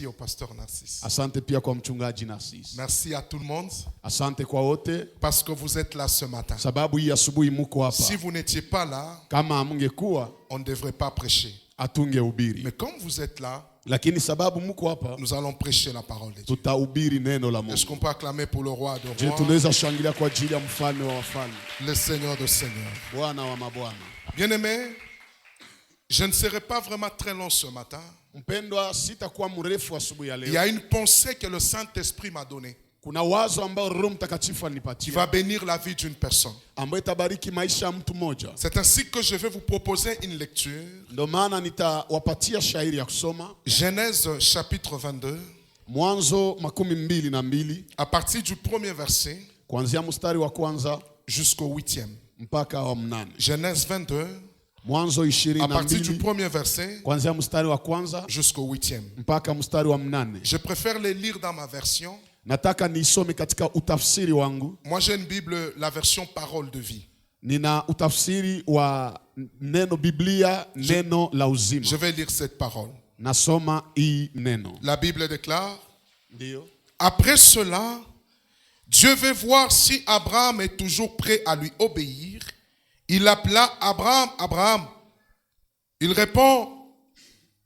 merci au pasteur Narcisse. Asante pia kwa mchungaji Narcisse. Merci à tout le monde. Asante kwa wote. Parce que vous êtes là ce matin. Sababu hii asubuhi mko hapa. Si vous n'étiez pas là, Kama hamngekuwa, on ne devrait pas prêcher. Atungehubiri. Mais comme vous êtes là, Lakini sababu mko hapa, nous allons prêcher la parole de Dieu. tutahubiri neno la Mungu. Est-ce qu'on peut acclamer pour le roi de Je rois, tunaweza shangilia kwa ajili ya mfalme wa wafalme, le Seigneur de seigneurs. Bwana wa mabwana. Bien-aimés, je ne serai pas vraiment très long ce matin. Mpendwa, sitakuwa mrefu asubuhi ya Il y leo. a une pensée que le Saint-Esprit m'a donnée Kuna wazo ambao Roho Mtakatifu qui alinipatia va bénir la vie d'une personne. ambayo itabariki maisha ya mtu mmoja. C'est ainsi que je vais vous proposer une lecture. Ndio maana nitawapatia shairi ya kusoma Genèse chapitre 22, Mwanzo 22 à partir du premier verset kuanzia mstari wa kwanza jusqu'au 8e. mpaka wa 8. Genèse 22, Mwanzo à partir du 22 premier verset kuanzia mstari wa kwanza jusqu'au 8e. mpaka mstari wa 8. Je préfère les lire dans ma version. Nataka nisome katika utafsiri wangu. Moi j'ai une Bible, la version parole de vie. Nina utafsiri wa neno Biblia, neno la uzima. Je vais lire cette parole. Nasoma hii neno. La Bible déclare: Ndio. après cela, Dieu veut voir si Abraham est toujours prêt à lui obéir. Il appela Abraham, Abraham. Il répond: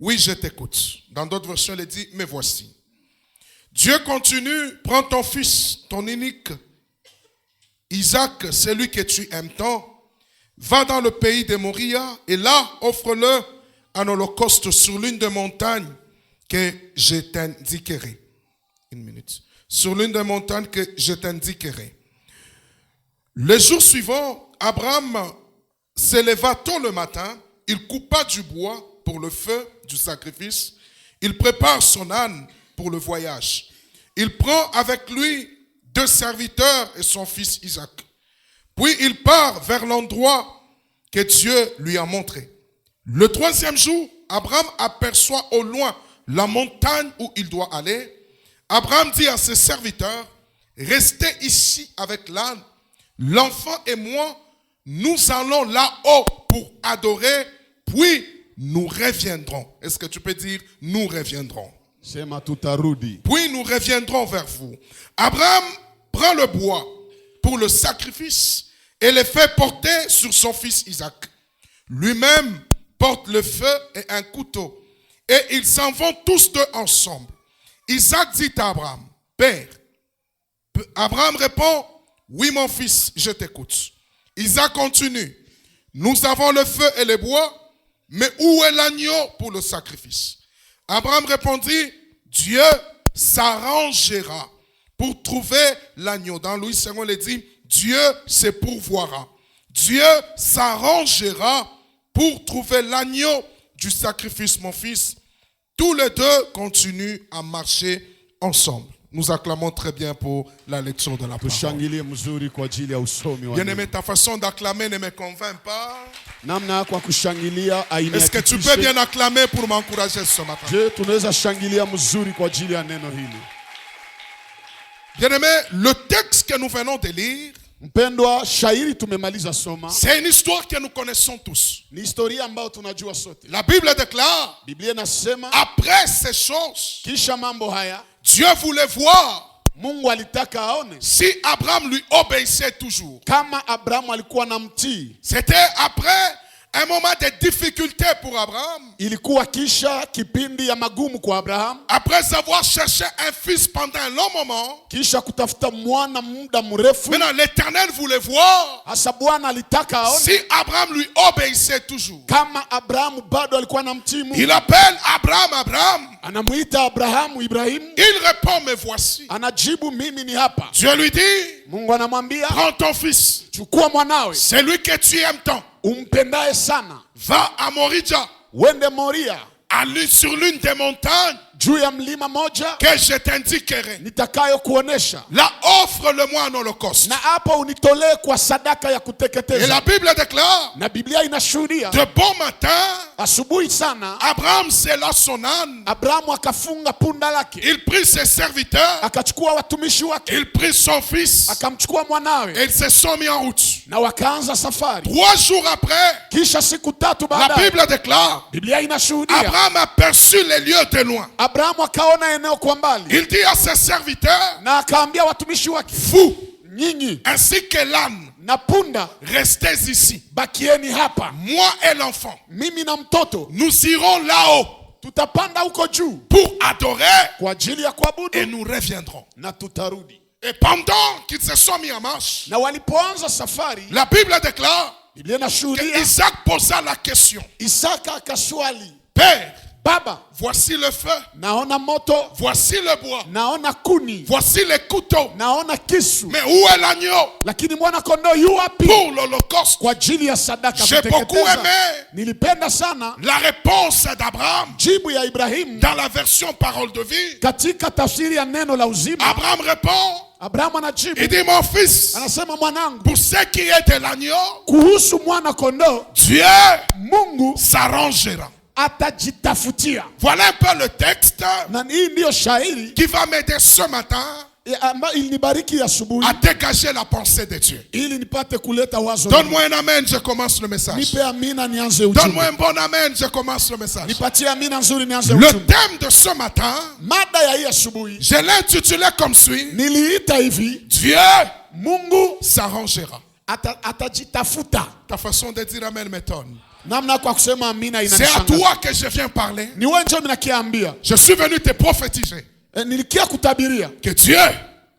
oui, je t'écoute. Dans d'autres versions, il dit: me voici. Dieu continue: prends ton fils, ton unique, Isaac, celui que tu aimes tant, va dans le pays de Moria et là, offre-le en holocauste sur l'une des montagnes que je t'indiquerai. Une minute. Sur l'une des montagnes que je t'indiquerai. Le jour suivant, Abraham se leva tôt le matin, il coupa du bois pour le feu du sacrifice, il prépare son âne pour le voyage. Il prend avec lui 2 serviteurs et son fils Isaac. Puis il part vers l'endroit que Dieu lui a montré. Le 3e jour, Abraham aperçoit au loin la montagne où il doit aller. Abraham dit à ses serviteurs: restez ici avec l'âne. L'enfant et moi, nous allons là-haut pour adorer, puis nous reviendrons. Est-ce que tu peux dire nous reviendrons? Sema tutarudi. Puis nous reviendrons vers vous. Abraham prend le bois pour le sacrifice et le fait porter sur son fils Isaac. Lui-même porte le feu et un couteau. Et ils s'en vont tous deux ensemble. Isaac dit à Abraham: Père. Abraham répond: oui mon fils, je t'écoute. Isaac continue: nous avons le feu et le bois, mais où est l'agneau pour le sacrifice? Abraham répondit: Dieu s'arrangera pour trouver l'agneau. Dans Louis II, il dit: Dieu se pourvoira. Dieu s'arrangera pour trouver l'agneau du sacrifice, mon fils. Tous les deux continuent à marcher ensemble. Nous acclamons très bien pour la lecture de la parole. Bien-aimé, ta façon d'acclamer ne me convainc pas. Est-ce que tu peux bien acclamer pour m'encourager ce matin? Bien-aimé, le texte que nous venons de lire, c'est une histoire que nous connaissons tous. La Bible déclare: après ces choses, Dieu voulait voir si Abraham lui obéissait toujours. C'était après un moment de difficulté pour Abraham. Après avoir cherché un fils pendant un long moment, maintenant l'Éternel voulait voir si Abraham lui obéissait toujours. Il appelle Abraham, Abraham. Il répond: me voici. Dieu lui dit: prends ton fils, celui que tu aimes tant, va à Moria, sur l'une des montagnes que je t'indiquerai. Là, offre-le-moi en holocauste. Et la Bible déclare: de bon matin, Abraham scella son âne. Il prit ses serviteurs. Il prit son fils. Et ils se sont mis en route. na wakaanza safari. 3 jours après, Kisha siku tatu la baadaye, Bible déclare, Biblia inashuhudia Abraham aperçut les lieux de loin. Abrahamu akaona eneo kwa mbali, Il dit à ses serviteurs, na akaambia watumishi wake, vous, nyinyi ainsi que l'âne, na punda restez ici. bakieni hapa, Moi et l'enfant, mimi na mtoto nous irons là-haut tutapanda huko juu pour adorer kwa ajili ya et kuabudu nous reviendrons. na tutarudi. Et pendant qu'ils se sont mis en marche, Na walipoanza safari, la Bible déclare Biblia que inashuhudia Isaac posa la question. Isaka akaswali, Père, baba, voici le feu, naona moto, voici le bois, naona kuni, voici les couteaux. naona kisu, Mais où est l'agneau lakini mwana kondoo yu wapi pour l'holocauste? kwa ajili ya sadaka J'ai beaucoup kuteketeza? aimé Nilipenda sana la réponse d'Abraham jibu ya Ibrahimu dans la version parole de vie. katika tafsiri ya neno la uzima. Abraham répond, Abrahamu anajibu, il dit, mon fils, anasema, mwanangu, pour ce qui est de l'agneau, kuhusu mwana kondoo Dieu Mungu s'arrangera. atajitafutia. Voilà un peu le texte Na hii ndiyo shairi qui va m'aider ce matin ambayo ilinibariki asubuhi à dégager la pensée de Dieu. ili nipate kuleta wazo. Donne-moi un amen, je commence le message. Nipe amina nianze Donne-moi ujumbe. un bon amen, je commence le message. Nipatie amina nzuri nianze Le ujumbe. thème de ce matin, Mada ya hii asubuhi je l'ai intitulé comme suit: niliita hivi, Dieu Mungu s'arrangera. atajitafuta. Ta façon de dire amen m'étonne. Namna kwa kusema amina C'est à inanishangaza. toi que je viens parler. Ni wewe ndio minakiambia. Je suis venu te prophétiser Nilikia kutabiria que Dieu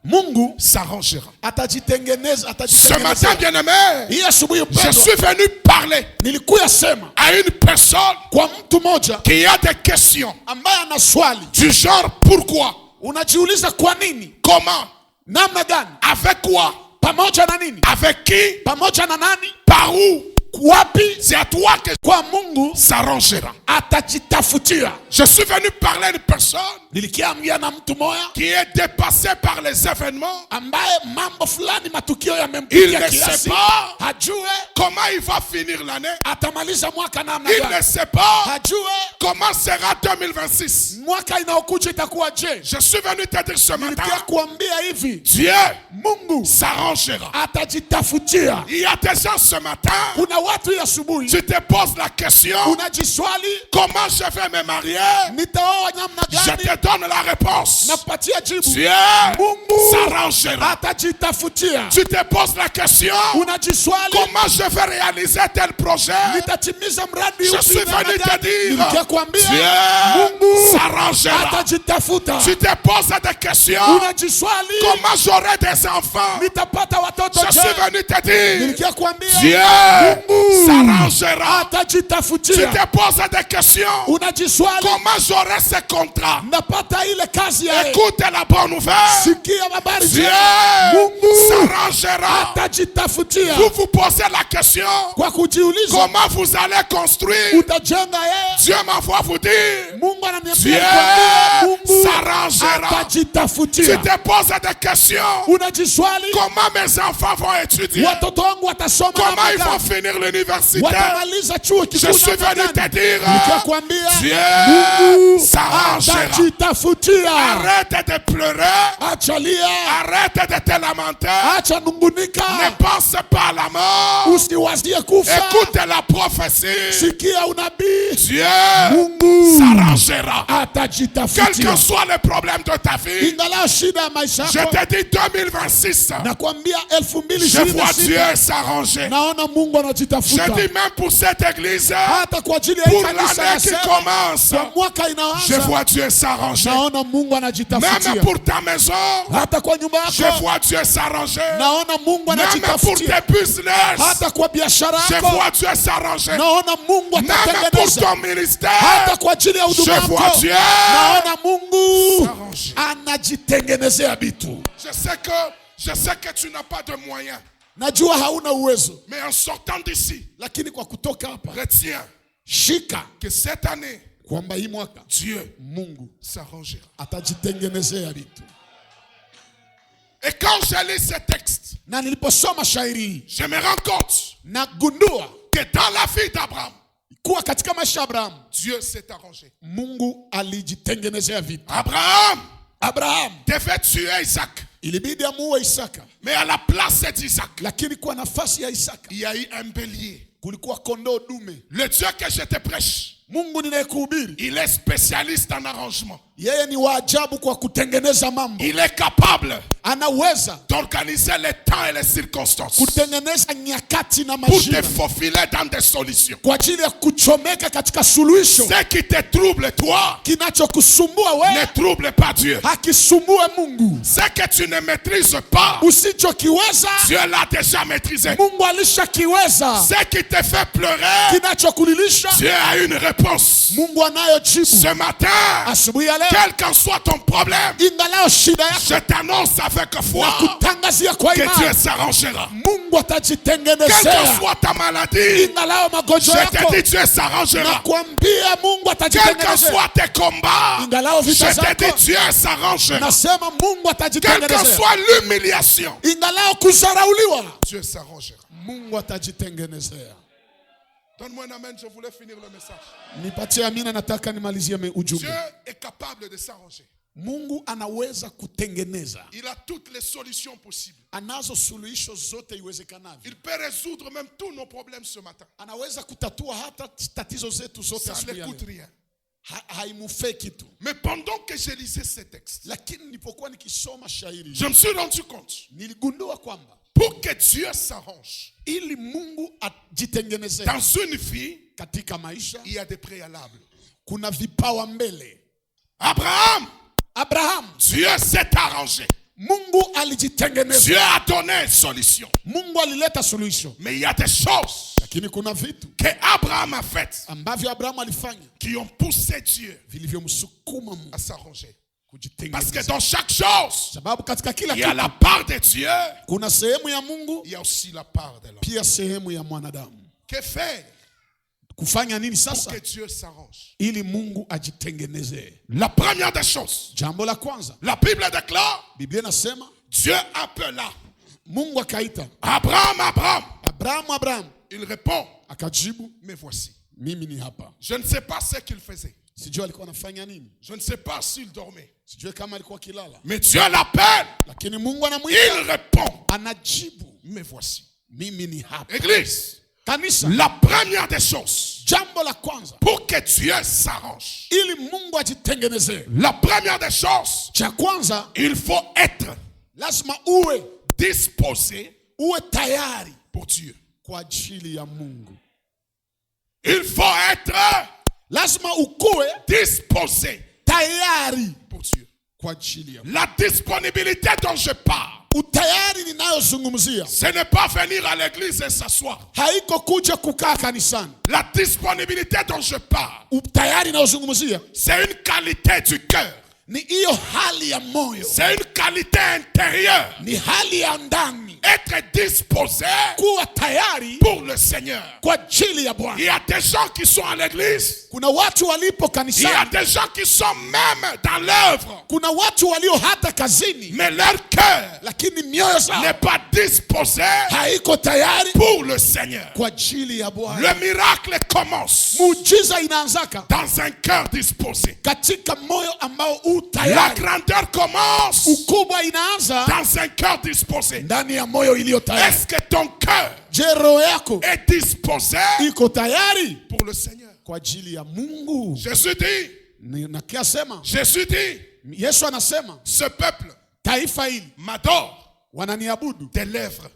Mungu s'arrangera. atajitengeneza, Ce matin, atajitengeneza. bien-aimé, Hii asubuhi je mpendwa, suis venu parler nilikuya sema à une personne kwa mtu moja qui a des questions ambaye ana swali. du genre pourquoi, Unajiuliza kwa nini, comment, namna gani, avec quoi, pamoja na nini, avec qui, pamoja na nani, par où. wapi. C'est à toi que Kwa Mungu s'arrangera. atajitafutia. Je suis venu parler à une personne Nilikiambia na mtu moya qui est dépassée par les événements. ambaye mambo fulani, matukio Il yamempitia ne kiasi, sait pas hajue comment il va finir l'année. atamaliza mwaka namna Il ne gani, sait pas hajue comment sera 2026. mwaka inaokuja itakuwa je. Je suis venu te dire ce matin, Nilikia kuambia hivi, Dieu Mungu s'arrangera. atajitafutia. Il y a des gens ce matin, Kuna watu ya asubuhi tu te poses la question, unajiswali, comment je vais me marier? nitaoa namna Je gani? te donne la réponse. Nakupatia jibu, Dieu Mungu s'arrangera. atajitafutia. Tu te poses la question, Unajiswali, comment je vais réaliser tel projet? nitatimiza mradi Je upi suis namna venu te gani? dire, Nilikia kuambia Dieu Mungu s'arrangera. atajitafuta. Tu te poses des questions, Unajiswali, comment j'aurai des enfants? nitapata watoto Je suis je? venu te dire, Nilikia kuambia Dieu s'arrangera. Tu atajitafutia. te poses des questions, Unajiswali, comment j'aurai ce contrat? napata ile kazi ya Écoute la bonne nouvelle. sikia habari Dieu njema. Mungu s'arrangera. atajitafutia. Vous vous posez la question, Kwa kujiuliza comment vous allez construire? utajenga yeye. Dieu m'envoie vous dire, Mungu Dieu ananiambia nikwambie, Mungu s'arrangera. Tu atajitafutia. te poses des questions, Unajiswali, comment mes enfants vont étudier? watoto wangu watasoma Comment namna ils vont gani? finir l'université? Watamaliza chuo Je kikuu suis namna venu te gani? dire, Nikakwambia Dieu Mungu s'arrangera. atajitafutia. Arrête de pleurer. Acha lia, Arrête de te lamenter. acha nungunika, Ne pense pas à la mort. usiwazie kufa. Écoute la prophétie. Sikia unabii, Dieu Mungu s'arrangera. Quel atajitafutia. que soit le problème de ta vie, Ingalau shida ya maisha je yako, te dis 2026. nakwambia Je vois Dieu 2026 s'arranger. naona Mungu Je anajitafuta. dis même pour cette église, Hata kwa ajili ya hii pour kanisa l'année qui nasema, commence, kwa mwaka je inaanza vois Dieu s'arranger. naona Mungu anajitafutia. Même pour ta maison, Hata kwa nyumba je yako vois Dieu s'arranger. naona Mungu Même pour anajitafutia. tes business, Hata kwa biashara je yako vois Dieu s'arranger. naona Mungu Même pour atatengeneza. ton ministère, Hata kwa ajili ya huduma je vois yako Dieu naona Mungu s'arranger. anajitengenezea vitu. Je sais que tu n'as pas de moyens, Najua hauna uwezo, mais en sortant d'ici, lakini kwa kutoka hapa retiens shika que cette année, kwamba hii mwaka Dieu Mungu s'arrangera. atajitengenezea vitu. Et quand je lis ce texte, Na niliposoma shairi hii je me rends compte nagundua que dans la vie d'Abraham, kuwa katika maisha ya Abrahamu Dieu s'est arrangé. Mungu alijitengenezea vitu. Abraham Abraham devait tuer Isaac. Ilibidi amuue Isaka. Mais à la place d'Isaac, Lakini kwa nafasi ya Isaka il y a eu un bélier. kulikuwa kondoo dume. Le Dieu que je te prêche, Mungu ninayekuhubiri, il est spécialiste en arrangement. yeye ni wa ajabu kwa kutengeneza mambo. Il est capable Anaweza d'organiser les temps et les circonstances kutengeneza nyakati na pour te majira faufiler dans des solutions. kwa ajili ya kuchomeka katika suluhisho. Ce qui te trouble, toi, Kinachokusumbua ne wewe trouble pas Dieu. hakisumbue Mungu. Ce que tu ne maîtrises pas, Usichokiweza Dieu l'a déjà maîtrisé. Mungu alishakiweza. Ce qui te fait pleurer, Kinachokulilisha Dieu a une réponse. Mungu anayo jibu. Ce matin, Asubuhi ya leo, quel qu'en soit ton problème, ingalao shida yako, je t'annonce avec na foi kutangazia kwa que Dieu imani, s'arrangera. Mungu Quelle atajitengenezea. que soit ta maladie, Ingalao magonjwa je te yako, dis Dieu na s'arrangera. kuambia Mungu Quels que atajitengenezea. soient tes combats, Ingalao je vita te dis zako, Dieu s'arrangera. nasema Mungu Quelle que atajitengenezea. soit l'humiliation, Ingalao kuzarauliwa, Dieu s'arrangera. Mungu atajitengenezea. Donne-moi un amen, je voulais finir le message. Nipatie amina, nataka nimalizie Dieu ujumbe. est capable de s'arranger. Mungu anaweza kutengeneza. Il a toutes les solutions possibles. Anazo suluhisho zote iwezekanavyo. Il peut résoudre même tous nos problèmes ce matin. Anaweza kutatua hata tatizo zetu zote Ça asubuhi ne ya coûte leo. rien. Haimufei kitu. Mais pendant que je lisais ces textes, Lakini nilipokuwa nikisoma shairi, je me suis rendu compte, niligundua kwamba pour que Dieu s'arrange, ili Mungu ajitengenezee dans une vie, katika maisha, il y a des préalables. kuna vipawa mbele. Abraham, Abraham, Dieu s'est arrangé. Mungu alijitengeneza. Dieu a donné une solution. Mungu alileta suluhisho. Mais il y a des choses Lakini kuna vitu que Abraham a faites ambavyo Abraham alifanya qui ont poussé Dieu vilivyomsukuma Mungu à s'arranger. Parce que kujitengeneza. dans chaque chose, Sababu katika kila il y a kitu la part de Dieu, kuna sehemu ya Mungu, il y a aussi la part de l'homme. pia sehemu ya mwanadamu. Que faire Kufanya nini pour sasa que Dieu s'arrange? ili Mungu ajitengenezee? La première des choses, Jambo la kwanza, la Bible déclare, Biblia inasema Dieu appela Mungu akaita Abraham, Abraham. Abrahamu, Abrahamu Il répond, akajibu, me voici. mimi ni hapa. Je ne sais pas ce qu'il faisait. Sijui alikuwa anafanya nini, Je ne sais pas s'il dormait. sijui kama alikuwa kilala, Mais Dieu l'appelle. lakini Mungu anamwita, Il répond, anajibu, me voici. mimi ni hapa. Église, Kanisa, la première des choses, jambo la kwanza pour que Dieu s'arrange, ili Mungu ajitengenezee, la première des choses, cha kwanza il faut être lazima uwe disposé tayari pour Dieu. kwa ajili ya Mungu. Il faut être Lazima ukuwe disposé tayari pour Dieu. kwa ajili ya Mungu. La disponibilité dont je parle, Utayari ninayozungumzia ce n'est pas venir à l'église et s'asseoir. haiko kuja kukaa kanisani. La disponibilité dont je parle, Utayari ninayozungumzia c'est une qualité du cœur. ni hiyo hali ya moyo, C'est une qualité intérieure. ni hali ya ndani, Être disposé kuwa tayari pour le Seigneur. kwa ajili ya Il Bwana. y a des gens qui sont à l'église. Kuna watu walipo Il y a kanisani, des gens qui sont même dans l'œuvre. kuna watu walio hata kazini, Mais leur cœur lakini mioyo zao n'est pas disposé haiko tayari pour le Seigneur. kwa ajili ya Bwana. Le miracle commence Muujiza inaanzaka dans un cœur disposé. katika moyo ambao u La tayari. grandeur commence Ukubwa inaanza dans un cœur disposé. ndani ya moyo iliyo tayari. Est-ce que ton cœur Je, roho yako est disposé iko tayari pour le Seigneur? kwa ajili ya Mungu? Jésus dit, Nakiasema, Jésus dit, Yesu anasema, ce peuple taifa hili m'adore wananiabudu des lèvres,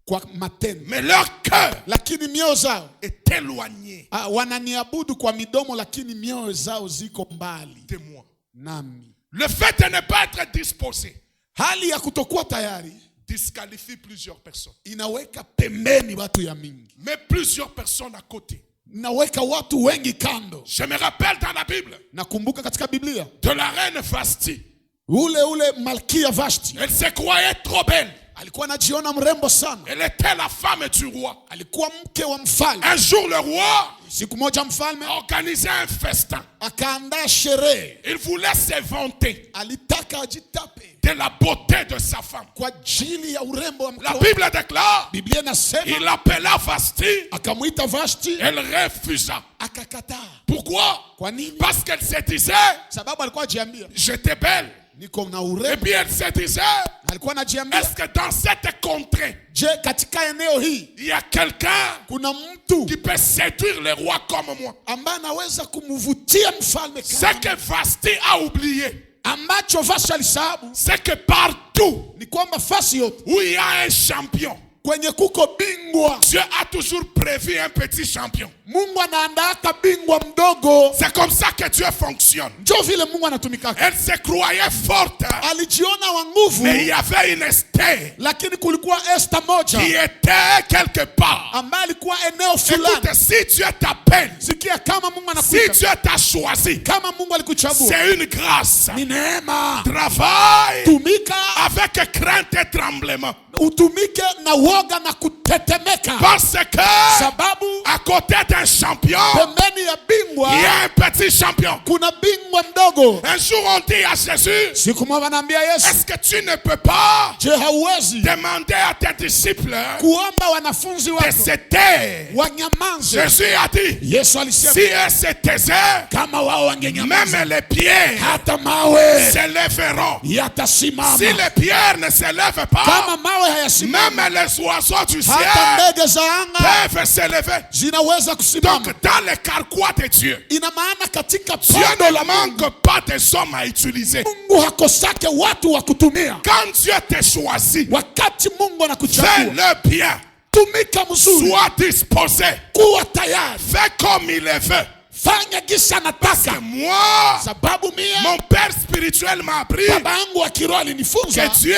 kwa matendo, mais leur cœur lakini mioyo zao est éloigné wananiabudu kwa midomo, lakini mioyo zao ziko mbali de moi. nami. Le fait de ne pas être disposé Hali ya kutokuwa tayari disqualifie plusieurs personnes. inaweka pembeni watu ya mingi, Mais plusieurs personnes à côté. inaweka watu wengi kando. Je me rappelle dans la Bible Nakumbuka katika Biblia de la reine Vashti. ule Malkia Vashti Elle se croyait trop belle. alikuwa anajiona mrembo sana, Elle était la femme du roi. alikuwa mke wa mfalme. Un jour, le roi Siku moja mfalme organisait un festin. akaandaa sherehe, Il voulait se vanter alitaka ajitape de la beauté de sa femme. kwa ajili ya urembo wa mke La wake. Bible déclare, Biblia il inasema appela Vashti. akamwita Vashti, Elle refusa. akakataa. Pourquoi? Kwa nini? Parce qu'elle se disait, Sababu alikuwa ajiambia, j'étais belle, niko na Et urembo. puis elle se disait, Alikuwa anajiambia, est-ce que dans cette contrée, je, katika eneo hii il y a quelqu'un kuna mtu qui peut séduire les rois comme moi? ambaye anaweza kumvutia mfalme Ce kama que Vasti a oublié, ambacho Vashti alisahabu c'est que partout ni kwamba fasi yote où il y a un champion, kwenye kuko bingwa, Dieu a toujours prévu un petit champion. Mungu anaandaaka bingwa mdogo. C'est comme ça que Dieu fonctionne. Ndio vile Mungu anatumikaka. Elle se croyait forte, Alijiona wa nguvu, mais il y avait une Esther lakini kulikuwa Esther moja qui était quelque part. ambaye alikuwa eneo fulani. Écoute, si Dieu t'appelle, Sikia, kama Mungu si anakuita, Dieu t'a choisi, kama Mungu alikuchagua, c'est une grâce. ni neema. Travaille Tumika, avec crainte et tremblement. utumike na woga na kutetemeka, Parce que sababu à côté d'un champion, pembeni ya bingwa il y a un petit champion. kuna bingwa mdogo. Un jour on dit à Jésus, Siku moja wanaambia Yesu, est-ce que tu ne peux pas je, hauwezi demander à tes disciples kuomba wanafunzi de wako se taire? wanyamaze? Jésus a dit, Yesu alisema, si eux se taisaient, kama wao wangenyamaza, même les pierres hata mawe s'élèveront. yatasimama. Si les pierres ne s'élèvent pas, Kama mawe hayasimama, même les oiseaux du ciel hata ndege za anga peuvent s'élever. zinaweza kusimama. Donc dans le carquois de Dieu, Ina maana katika Dieu pando ne la Mungu, manque pas des hommes à utiliser. Mungu hakosake watu wa kutumia. Quand Dieu te choisit, Wakati Mungu fais anakuchagua, le bien. tumika mzuri, Sois disposé. kuwa tayari, Fais comme il le veut. fanya gisi anataka. Moi, Sababu mia mon père spirituel m'a appris baba yangu wa kiroho alinifunza que Dieu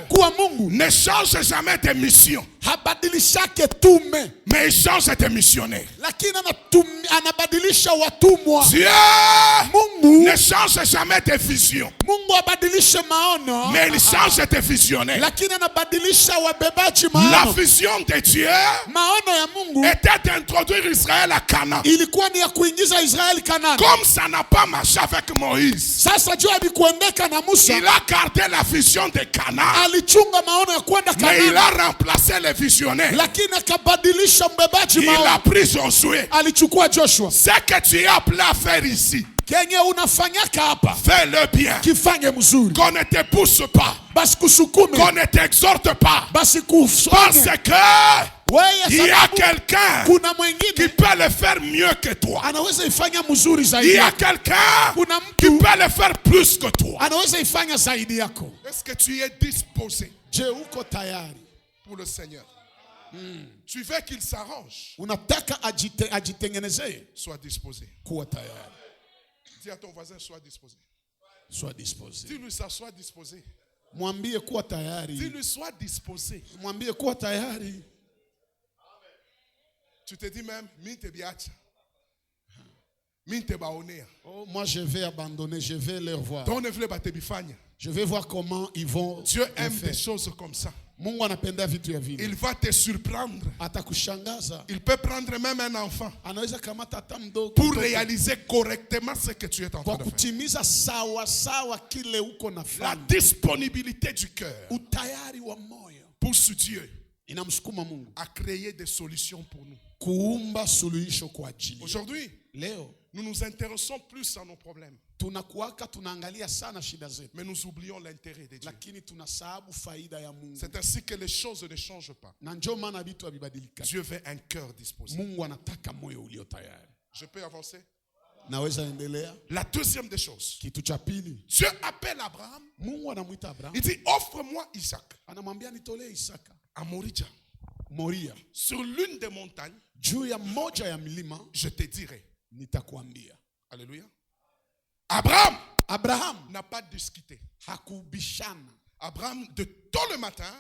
kuwa Mungu ne change jamais de mission, habadilishake tume, mais il change de missionnaire. lakini anabadilisha watumwa. Dieu Mungu ne change jamais de vision, Mungu abadilishe maono, mais il change de visionnaire. lakini anabadilisha wabebaji La maono. vision de Dieu Maono ya Mungu était d'introduire Israël à Canaan. ilikuwa ni ya kuingiza Israeli Kanaani. Comme ça n'a pas marché avec Moïse, Sasa jua alikuendeka na Musa, il a gardé la vision de Canaan, alichunga maono ya kwenda mais il Kanaani, a remplacé les visionnaires. lakini akabadilisha mbebaji Il a maono. pris Josué. Alichukua Joshua. Ce que tu es appelé à faire ici, Kenye unafanyaka hapa, fais-le bien. kifanye mzuri, Qu'on ne te pousse pas, basi kusukume, qu'on ne t'exhorte pas, basi parce kusonge que wewe, il y a sababu quelqu'un kuna qui mwingine peut le faire mieux que toi. anaweza ifanya mzuri Il zaidi y a yako. quelqu'un Kuna qui mtu peut le faire plus que toi. anaweza ifanya zaidi yako. Est-ce que tu es disposé Je, uko tayari? pour le Seigneur? Tu veux qu'il s'arrange? Unataka ajitengenezee? Sois disposé. Kuwa tayari, Dis à ton voisin, sois disposé. sois disposé. Dis-lui ça, sois disposé. Mwambie kuwa tayari, Dis-lui, sois disposé. mwambie kuwa tayari. Tu te dis même, minte biacha. Minte baonea. Oh, moi je vais abandonner, je vais les revoir. Ton nevle bate bifanya. Je vais voir comment ils vont. Dieu le aime faire. des choses comme ça. Mungu anapenda vitu ya vile. Il va te surprendre. Atakushangaza. Il peut prendre même un enfant Anaweza kamata hata mdogo pour mtoto, réaliser correctement ce que tu es en train kwa de faire. kutimiza sawa sawa kile uko La nafanya. disponibilité du cœur Utayari wa moyo pousse Dieu inamsukuma Mungu à créer des solutions pour nous. kuumba suluhisho kwa ajili. Aujourd'hui, Leo nous nous intéressons plus à nos problèmes, tunakuaka tunaangalia sana shida zetu, mais nous oublions l'intérêt de Dieu. lakini tunasahabu faida ya Mungu. C'est ainsi que les choses ne changent pas. Na njoo maana vitu havibadilika. Dieu veut un cœur disposé. Mungu anataka moyo ulio tayari. Je peux avancer? Naweza endelea? La deuxième des choses, Kitu cha pili, Dieu appelle Abraham. Mungu anamwita Abraham, Il dit, offre-moi Isaac anamwambia nitolee Isaka à Moria. Moria, Sur l'une des montagnes, juu ya moja ya milima je te dirai. nitakwambia. Alléluia. Abraham Abraham n'a pas discuté. hakubishana. Abraham, de tôt le matin,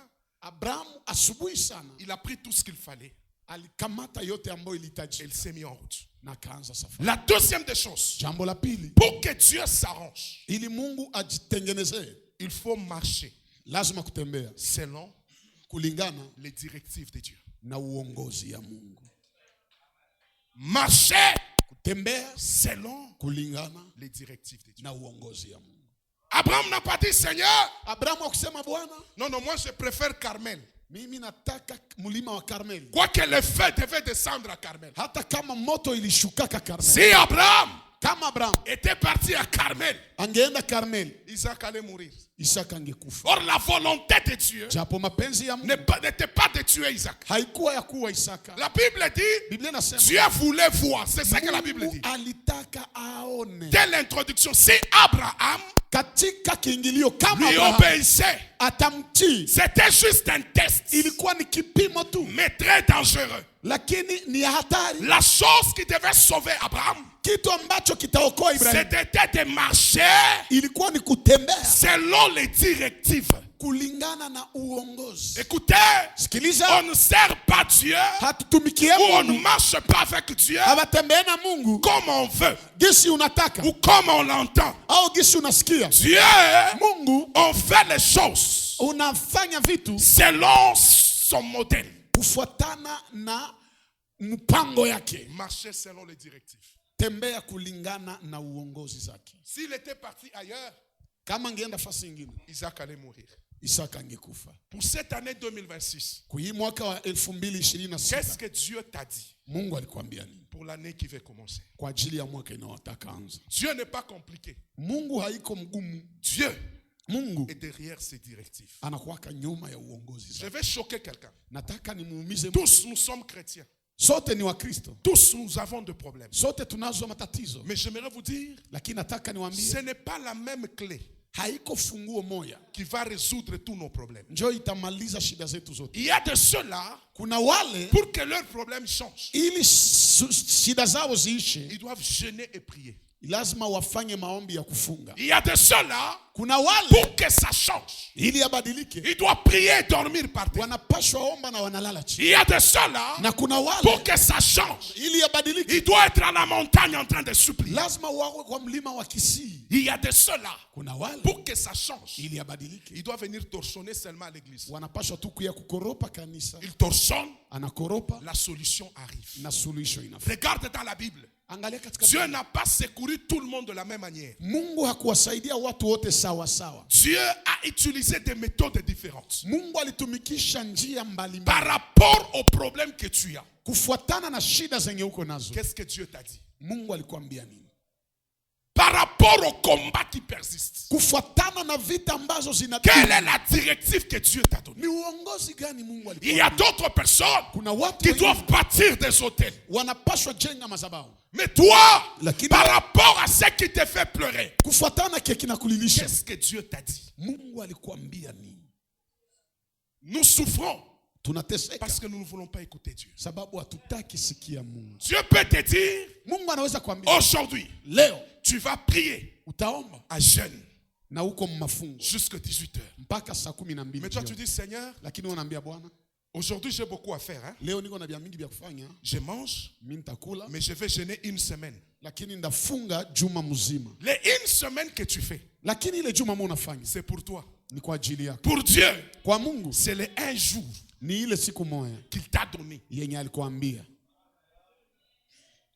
Abraham asubuhi sana il a pris tout ce qu'il fallait alikamata yote ambayo et il ilihitajika s'est mis en route. na kaanza safari. La deuxième des choses, Jambo la pili, pour que Dieu s'arrange, ili Mungu ajitengenezee, il faut marcher lazima kutembea selon kulingana les directives de Dieu. na uongozi ya Mungu. Marcher Kutembea selon kulingana les directives de Dieu. na uongozi ya Mungu. Abraham n'a pas dit, Seigneur, Abrahamu akusema Bwana, non, non, moi je préfère Carmel. mimi nataka mlima wa Quoique le feu devait descendre à Carmel. hata kama moto ilishukaka Karmeli. Si Abraham kama Abraham était parti à Carmel, angeenda Karmeli, Isaac allait mourir. Isaka angekufa. Or, la volonté de Dieu Japo mapenzi ya Mungu n'était pas de tuer Isaac. haikuwa ya kuwa Isaka. La Bible dit, Biblia inasema Dieu voulait voir. C'est ça que la Bible Mungu dit. alitaka aone. Dès l'introduction, si Abraham Katika kiingilio kama lui Abraham obéissait, atamtii, c'était juste un test, ilikuwa ni kipimo tu, mais très dangereux. lakini ni ya hatari. La chose qui devait sauver Abraham, Kitu ambacho kitaokoa Ibrahimu c'était de marcher ilikuwa ni kutembea selon les directives. kulingana na uongozi. Écoutez, Sikiliza, on ne sert pas Dieu, hatutumikie ou on ne Mungu, marche pas avec Dieu habatembee na Mungu comme on veut, gisi unataka ou comme on l'entend. au gisi unasikia. Dieu, Mungu on fait les choses unafanya vitu selon son modèle. kufuatana na mpango yake. Marcher selon les directives. Tembea kulingana na uongozi zake. S'il était parti ailleurs, Kama angeenda fasi nyingine, Isaac allait mourir. Isaka angekufa. Pour cette année 2026, Kwa hii mwaka wa 2026 qu'est-ce que Dieu t'a dit Mungu alikwambia nini pour l'année qui va commencer? kwa ajili ya mwaka inaotaka anza? Dieu n'est pas compliqué. Mungu haiko mgumu. Dieu Mungu est derrière ses directives. anakuwaka nyuma ya uongozi Je zake. vais choquer quelqu'un. Nataka nimuumize. Tous nous sommes chrétiens. Sote ni Wakristo, Tous nous avons des problèmes. sote tunazo matatizo, Mais j'aimerais vous dire, lakini nataka niwaambie ce n'est pas la même clé haiko funguo moya qui va résoudre tous nos problèmes. njoo itamaliza shida zetu zote. Il y a de ceux-là, Kuna wale pour que leurs problèmes changent, ili shida zao ziishe, ils doivent jeûner et prier. lazima wafanye maombi ya kufunga. Il y a de ceux-là, Kuna wale pour que ça change, ili yabadilike, ils doivent prier et dormir par terre. wanapashwa omba na wanalala Il chini. y a de ceux-là, Na kuna pour wale que ça change, ili yabadilike, ils doivent être à la montagne en train de supplier. lazima wawe kwa mlima wa Kisii. Il y a de ceux-là, Kuna wale pour que ça change, ili yabadilike, ils doivent venir torchonner seulement à l'église. wanapashwa tu kuya kukoropa kanisa. Ils torchonnent, Anakoropa la solution arrive. na suluhisho inafika. Regarde dans la Bible. Angalia katika Dieu n'a pas secouru tout le monde de la même manière. Mungu hakuwasaidia watu wote sawa sawa. Dieu a utilisé des méthodes différentes Mungu alitumikisha njia mbalimbali par rapport aux problèmes que tu as. kufuatana na shida zenye uko nazo. Qu'est-ce que Dieu t'a dit? Mungu alikwambia nini? Par rapport au combat qui persiste. Kufuatana na vita ambazo Quelle zinadumu. est la directive que Dieu t'a donnée? Ni uongozi gani Mungu Il y alikuwa? a d'autres personnes Kuna watu qui wengine doivent bâtir des hôtels. wanapashwa jenga madhabahu. Mais toi, Lakini par rapport à ce qui te fait pleurer, kufuatana kile kinakulilisha. qu'est-ce que Dieu t'a dit? Mungu alikwambia nini? Nous souffrons Tunateseka parce que nous ne voulons pas écouter Dieu. sababu hatutaki sikia Mungu. Dieu peut te dire, Mungu anaweza kuambia aujourd'hui, leo tu vas prier utaomba à jeûne na uko mmafungo jusqu'à 18h. mpaka saa 12 Mais toi, tu jioni. dis, Seigneur, Lakini wanaambia Bwana, aujourd'hui j'ai beaucoup à faire. Hein? leo niko na vya mingi vya kufanya, Je mange, mimi nitakula, mais je vais jeûner une semaine. lakini ndafunga juma mzima. Les une semaine que tu fais, Lakini ile juma mimi unafanya c'est pour toi. ni kwa ajili yako. Pour Dieu, Kwa Mungu c'est les un jour ni ile siku moja qu'il t'a donné. yenye alikuambia.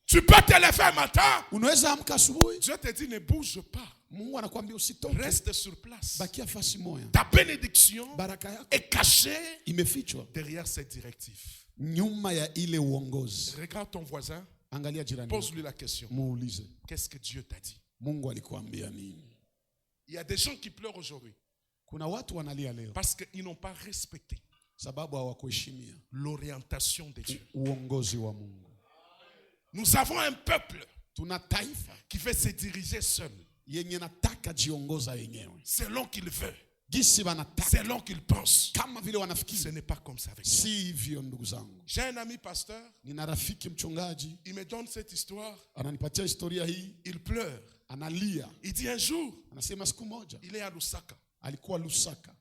Tu peux te lever un matin. Unaweza amka asubuhi, Dieu te dit, ne bouge pas. Mungu anakuambia usitoke, Reste sur place. bakia fasi moja. Ta bénédiction Baraka yako est cachée imefichwa derrière cette directive. nyuma ya ile uongozi. Regarde ton voisin, Angalia jirani, pose-lui la question. muulize Qu'est-ce que Dieu t'a dit? Mungu alikuambia nini? Il y a des gens qui pleurent aujourd'hui Kuna watu wanalia leo parce qu'ils n'ont pas respecté sababu hawakuheshimia l'orientation de Dieu. uongozi wa Mungu. Nous avons un peuple Tuna taifa qui veut se diriger seul, yenye nataka jiongoza yenyewe selon qu'il veut, gisi wanataka, selon qu'il pense. kama vile Ce wanafikiri. n'est pas comme ça avec Dieu. Si hivyo ndugu zangu. J'ai un ami pasteur, Nina rafiki mchungaji il me donne cette histoire. ananipatia historia hii, Il pleure. analia, Il dit un jour, anasema siku moja il est à Lusaka. alikuwa Lusaka,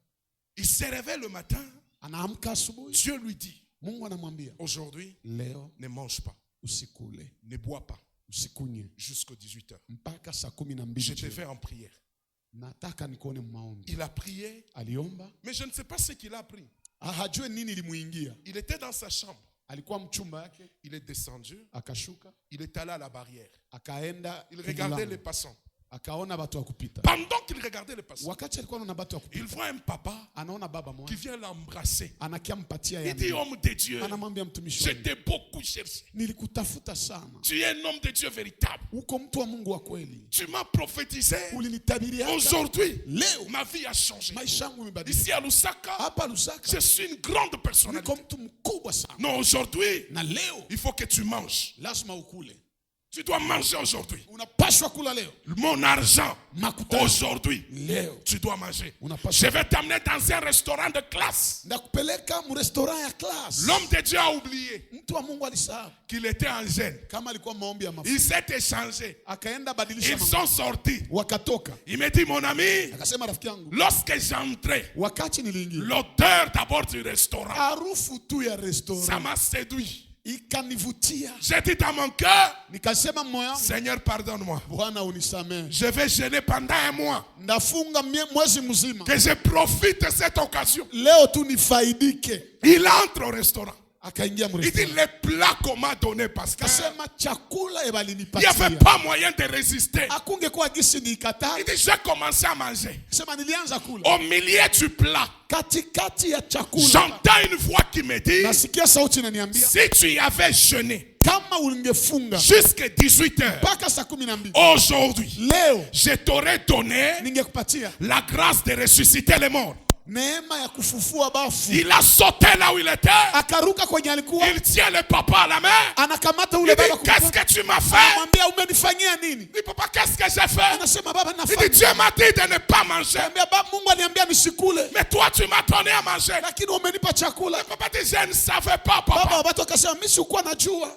Il se réveille le matin. anaamka asubuhi, Dieu lui dit, Mungu anamwambia aujourd'hui, leo ne mange pas, usikule, ne bois pas usikunywe jusqu'à 18h. mpaka saa 12 Je te jioni. fais en prière. Nataka nikuone maombi. Il a prié, Aliomba, mais je ne sais pas ce qu'il a pris. hajue nini limuingia. Il était dans sa chambre. Alikuwa mchumba yake, Il est descendu. akashuka, Il est allé à la barrière. akaenda Il regardait les kulango. passants. Akaona watu wa kupita. Pendant qu'il regardait le passage, Wakati alikuwa anaona watu wa il kupita, voit un papa anaona baba qui mmoja vient l'embrasser. anakiampatia Il dit, yani. homme de Dieu, Anamwambia mtumishi je wa Mungu, t'ai beaucoup cherché. nilikutafuta sana. Tu es un homme de Dieu véritable. Uko mtu wa Mungu wa kweli. Tu m'as prophétisé. Ulinitabiria. Aujourd'hui, Leo ma vie a changé. maisha yangu imebadilika. Ici à Lusaka, Hapa Lusaka je suis une grande personnalité. niko mtu mkubwa sana. Non, aujourd'hui, Na leo il faut que tu manges. lazima ukule. Tu dois manger aujourd'hui. Unapaswa kula leo. Mon argent, Makuta aujourd'hui, leo. tu dois manger. Unapaswa. Je vais t'amener dans un restaurant de classe. Ndakupeleka mu restaurant ya class. L'homme de Dieu a oublié Mtu wa Mungu alisahau qu'il était en gêne. kama alikuwa maombi ya Il mafuta. s'est échangé. Akaenda badilisha Ils mambo. sont sortis. Wakatoka. Il me dit, mon ami, Akasema rafiki yangu, lorsque j'entrais, wakati niliingia, l'odeur d'abord du restaurant, harufu tu ya ça restaurant m'a séduit. ikanivutia. J'ai dit dans mon cœur, Nikasema moyo wangu, Seigneur, pardonne-moi. Bwana unisamehe. Je vais jeûner pendant un mois. Ndafunga mwezi mzima. Que je profite de cette occasion. Leo tu nifaidike. Il entre au restaurant. Akaingia mu Il dit, restaurant. les plats qu'on m'a donné, parce qu'il Kasema chakula n'y avait ebalinipatia. pas moyen de résister. Akungekuwa gisi niikataa. Il dit, j'ai commencé à manger. Sema nilianza kula. Au milieu du plat, Katikati ya chakula. j'entends une voix qui me dit, Nasikia sauti inaniambia, si tu y avais jeûné kama ulingefunga jusqu'à 18 heures, mpaka saa 12, aujourd'hui, leo je t'aurais donné ningekupatia la grâce de ressusciter les morts. neema ya kufufua bafu. Il a sauté là où il était. Akaruka kwenye alikuwa, Il tient le papa à la main. anakamata Il ule dit, baba qu'est-ce kumbuka. que tu m'as fait? Anamwambia umenifanyia nini? Il dit, papa, qu'est-ce que j'ai fait? Anasema baba Il dit, nafanya. Dieu m'a dit de ne pas manger. Anambia baba, Mungu aliniambia nisikule, Mais toi, tu m'as donné à manger. lakini umenipa chakula. Le papa dit, je ne savais pas, Baba papa. wa watu akasema mimi sikuwa najua.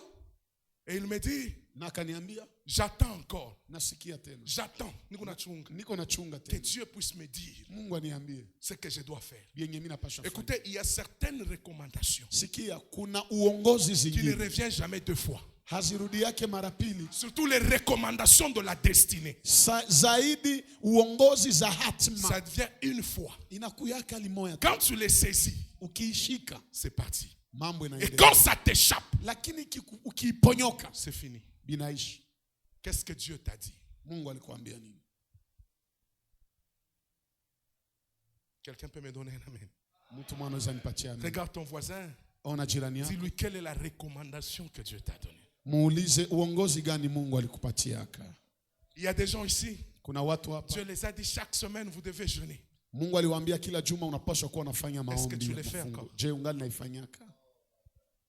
Et il me dit, Na akaniambia j'attends encore. nasikia tena. J'attends. Niko nachunga. Niko nachunga Que tena. Dieu puisse me dire Mungu aniambie ce que je dois faire. yenye mimi napaswa kufanya. Écoutez, il y a certaines recommandations Sikia, kuna uongozi qui ne zingine reviennent jamais deux fois. hazirudi yake mara pili. Surtout les recommandations de la destinée. Zaidi uongozi za hatima Ça devient une fois. inakuyaka limoya tu. Quand tu les saisis, Ukiishika c'est parti. mambo Et inaendelea, quand ça t'échappe, lakini ukiiponyoka c'est fini. binaishi. Qu'est-ce que Dieu t'a dit? Mungu alikwambia nini? Quelqu'un peut me donner un amen? Mtu mwana anaweza nipatia nini? Regarde ton voisin. Ona jirani yako, Dis-lui quelle est la recommandation que Dieu t'a donnée. muulize uongozi gani Mungu alikupatiaka. Il y a des gens ici. Kuna watu hapa Dieu les a dit chaque semaine vous devez jeûner. Mungu aliwaambia kila juma unapaswa kuwa unafanya Est-ce que maombi tu ya le fais mafungo. encore? Je, ungali naifanyaka?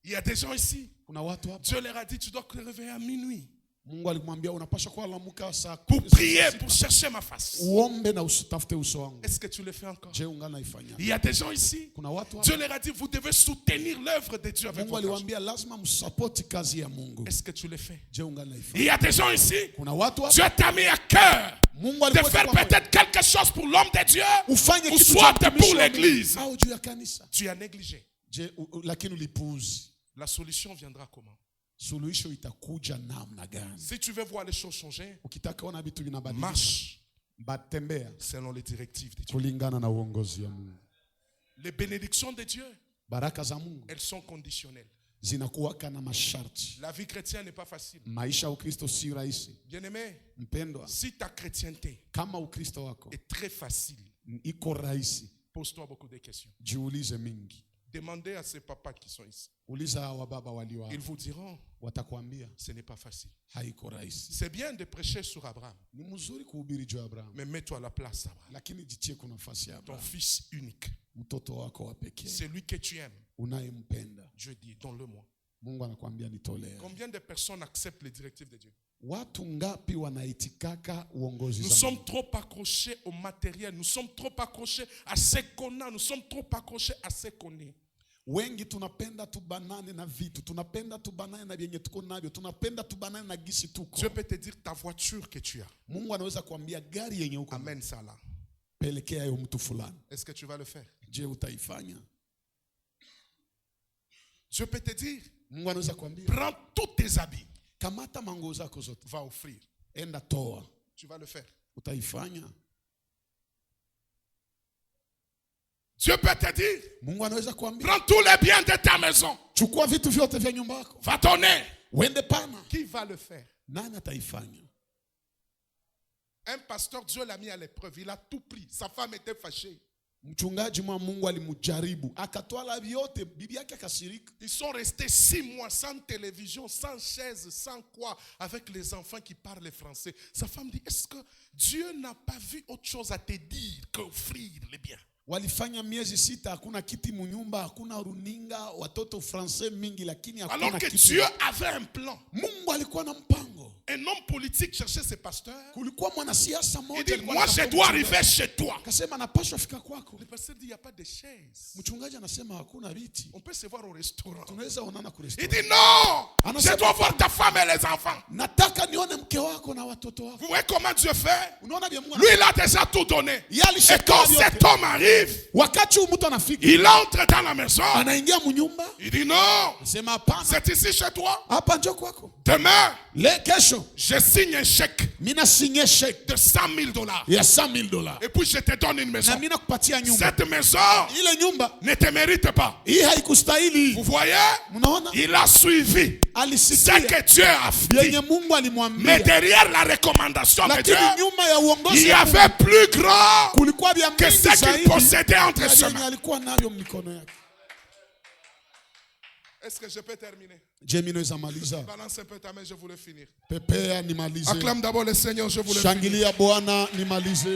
Il y a des gens ici. Kuna watu hapa Dieu leur a dit tu dois te réveiller à minuit Mungu alimwambia unapaswa kuwa lamuka saa pour prier, pour chercher ma face. uombe na usitafute uso wangu. Est-ce que tu le fais encore? Je, ungali naifanya? Il y a des gens ici. Kuna watu hapa Dieu leur a dit vous devez soutenir l'œuvre de Dieu avec Mungu votre argent. aliwaambia lazima msapoti kazi ya Mungu. Est-ce que tu le fais? Je, ungali naifanya? Il y a des gens ici. Kuna watu hapa Dieu t'a mis à cœur Mungu de alikuwa faire peut-être quelque chose pour l'homme de Dieu ufanye ou kitu soit cha pour mtumishi wa Mungu l'église. au juu ya kanisa. Tu as négligé. Je, lakini ulipuuzi. La solution viendra comment? Suluhisho itakuja namna gani? Si tu veux voir les choses changer, Ukitaka ona vitu vinabadilika, marche batembea selon les directives de Dieu. kulingana na uongozi wa Mungu. Les bénédictions de Dieu, Baraka za Mungu elles sont conditionnelles. zinakuwaka na masharti. La vie chrétienne n'est pas facile. Maisha ya Ukristo si rahisi. Bien-aimé, Mpendwa, si ta chrétienté kama Ukristo wako est très facile, iko rahisi, pose-toi beaucoup de questions. jiulize mingi. Demandez à ces papas qui sont ici. Uliza hawa baba walio Ils hapa, vous diront, watakwambia ce n'est pas facile. haiko rahisi. C'est bien de prêcher sur Abraham, Ni mzuri kuhubiri juu ya Abraham, mais mets-toi à la place d'Abraham. lakini jitie kuna nafasi ya Ton Abraham, fils unique, mtoto wako wa pekee celui que tu aimes, unayempenda. Dieu dit, donne-le-moi. Mungu anakuambia nitolee. Combien de personnes acceptent les directives de Dieu? Watu ngapi wanaitikaka uongozi Nous za sommes Mungu? trop accrochés au matériel, nous sommes trop accrochés à ce qu'on a, nous sommes trop accrochés à ce qu'on est. Wengi tunapenda tubanane na vitu, tunapenda tubanane na vyenye tuko navyo, tunapenda tubanane na gisi tuko. Dieu peut te dire ta voiture que tu as. Mungu anaweza kuambia gari yenye uko nayo, Amène ça là. pelekea yo mtu fulani. Est-ce que tu vas le faire? Je, utaifanya? Dieu peut te dire, Mungu anaweza kuambia prends tous tes habits, kamata manguo zako zote, va offrir. enda toa. Tu vas le faire. Utaifanya? Dieu peut te dire, Mungu anaweza kuambia prends tous les biens de ta maison, chukua vitu vyote vya nyumba yako, va donner. uende pana. Qui va le faire? Nani ataifanya? Un pasteur, Dieu l'a mis à l'épreuve. Il a tout pris. Sa femme était fâchée. Mchungaji mwa Mungu alimjaribu, akatwala vyote, bibi yake akasirika. Ils sont restés 6 mois sans télévision, sans chaise, sans quoi, avec les enfants qui parlent français. Sa femme dit, est-ce que Dieu n'a pas vu autre chose à te dire qu'offrir les biens? Walifanya miezi 6, hakuna kiti munyumba, hakuna runinga, watoto français mingi, lakini hakuna Alors que kitu. Dieu avait un plan. Mungu alikuwa na mpango. Un homme politique cherchait ses pasteurs. Kulikuwa mwanasiasa Il mmoja dit, alikuwa moi je anatafuta dois mchungaji. arriver chez toi. Akasema napaswa fika kwako. Le pasteur dit, il n'y a pas de chaise. Mchungaji anasema hakuna viti. On peut se voir au restaurant. Tunaweza onana ku Il restaurant. dit, non, Anasema, je dois voir ta femme et les enfants. nataka nione mke wako na watoto wako. Vous voyez comment Dieu fait? Unaona vya Mungu. Lui, il a déjà tout donné. Yeye Et alishatoa quand vyote. cet homme arrive, Wakati huyu mtu anafika, il entre dans la maison. anaingia munyumba, Il dit, non, anasema hapana, c'est ici chez toi. hapa njoo kwako. Demain, Kesho je signe un chèque mina signé chèque de $100,000. ya $100,000 Et puis je te donne une maison. na mina kupatia nyumba. Cette maison Ile nyumba ne te mérite pas. hii haikustahili. Vous voyez? Mnaona? Il a suivi ce Alisikia que Dieu a fait. yenye Mungu Mais alimwambia, derrière la recommandation de Dieu, lakini nyuma ya il uongozi y wa avait plus grand Mungu, kulikuwa vya que mingi ce qu'il zaidi possédait entre ya ses vyenye mains. alikuwa navyo mikono yake. Est-ce que je peux terminer? Je mimi naweza maliza. Balance un peu ta main, je voulais finir. Pepea nimalize. Acclame d'abord le Seigneur, je voulais finir. Shangilia Bwana nimalize.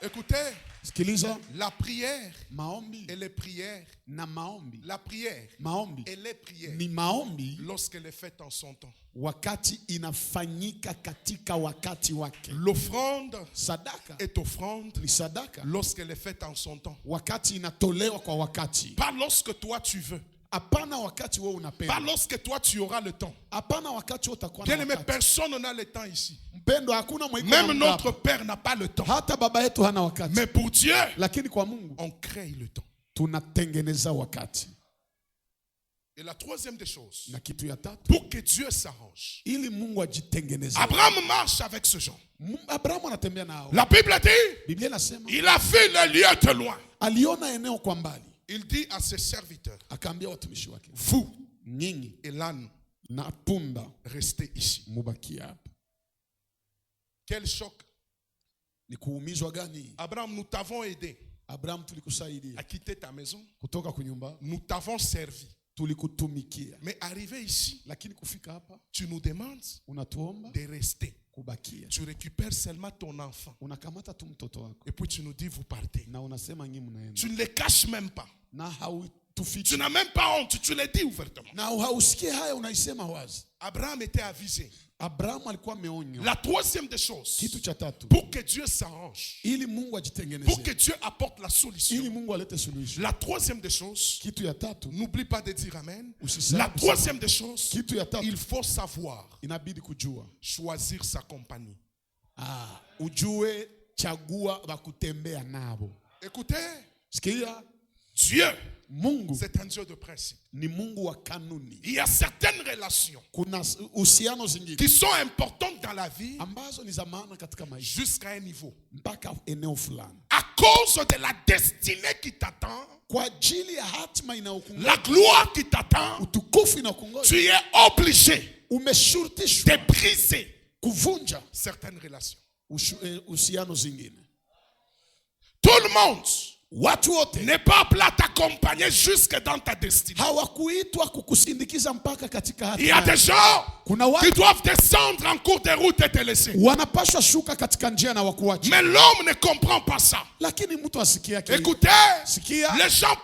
Écoutez, Sikiliza, la prière maombi et les prières, na maombi. la prière Maombi et les prières, ni maombi lorsqu'elle est faite en son temps. wakati inafanyika katika wakati wake. L'offrande Sadaka est offrande ni sadaka lorsqu'elle est faite en son temps. wakati inatolewa kwa wakati. Pas lorsque toi tu veux. Hapana wakati wewe Pas unapenda. lorsque toi tu auras le temps. Hapana wakati wewe utakuwa na Bien aimé, wakati. personne n'a le temps ici. Mpendo hakuna mwiko. Même notre Père n'a pas le temps. hata baba yetu hana wakati. Mais pour Dieu, Lakini kwa Mungu on crée le temps. tunatengeneza wakati. Et la troisième des choses, Na kitu ya tatu, pour que Dieu s'arrange. ili Mungu ajitengeneze. Abraham marche avec ce gens. Abrahamu anatembea nao. La Bible dit, Biblia inasema il a vu le lieu de loin. aliona eneo kwa mbali. Il dit à ses serviteurs, Akaambia watumishi wake, vous nyinyi et l'âne, na punda restez ici. mubaki hapa. Quel choc. Ni kuumizwa gani? Abraham, nous t'avons aidé Abraham, tulikusaidia à quitter ta maison. kutoka kunyumba, Nous t'avons servi. tulikutumikia, Mais arrivé ici, lakini kufika hapa tu nous demandes unatuomba de rester. kubakia. Tu récupères seulement ton enfant. Unakamata tu mtoto wako Et puis tu nous dis, vous partez. na unasema nyinyi mnaenda, Tu ne les caches même pas. na Tu hautufichi n'as même pas honte. Tu les dis ouvertement. na hausikie haya, unaisema wazi. Abraham était avisé. Abrahamu alikuwa ameonywa. La troisième des choses, Kitu cha tatu, pour que Dieu s'arrange, ili Mungu pour ajitengeneze, que Dieu apporte la ili solution. Mungu alete suluhisho. La troisième des choses, Kitu ya tatu, n'oublie pas de dire Amen. Usisahau La kusema. troisième des choses, Kitu ya tatu, il faut savoir inabidi kujua, choisir sa compagnie. ujue chagua bakutembea nabo. Écoutez, Sikia, Dieu, Mungu c'est un Dieu de principe. ni Mungu wa kanuni. Il y a certaines relations Kuna uhusiano zingine qui sont importantes dans la vie ambazo ni za maana katika maisha jusqu'à un niveau. mpaka eneo fulani, À cause de la destinée qui t'attend, kwa ajili ya hatima inayokungoja, la gloire qui t'attend, utukufu inayokungoja, tu es obligé umeshurutishwa de briser kuvunja certaines relations. uhusiano zingine. Tout le monde Watu wote n'est pas appelé à t'accompagner jusque dans ta destinée. hawakuitwa kukusindikiza mpaka katika Il y a hatima. des gens Kuna qui watu doivent descendre en cours de route et te laisser. wanapaswa shuka katika njia na wakuacha, Mais l'homme ne comprend pas ça. lakini mtu asikia kile. Écoutez, Sikia, les gens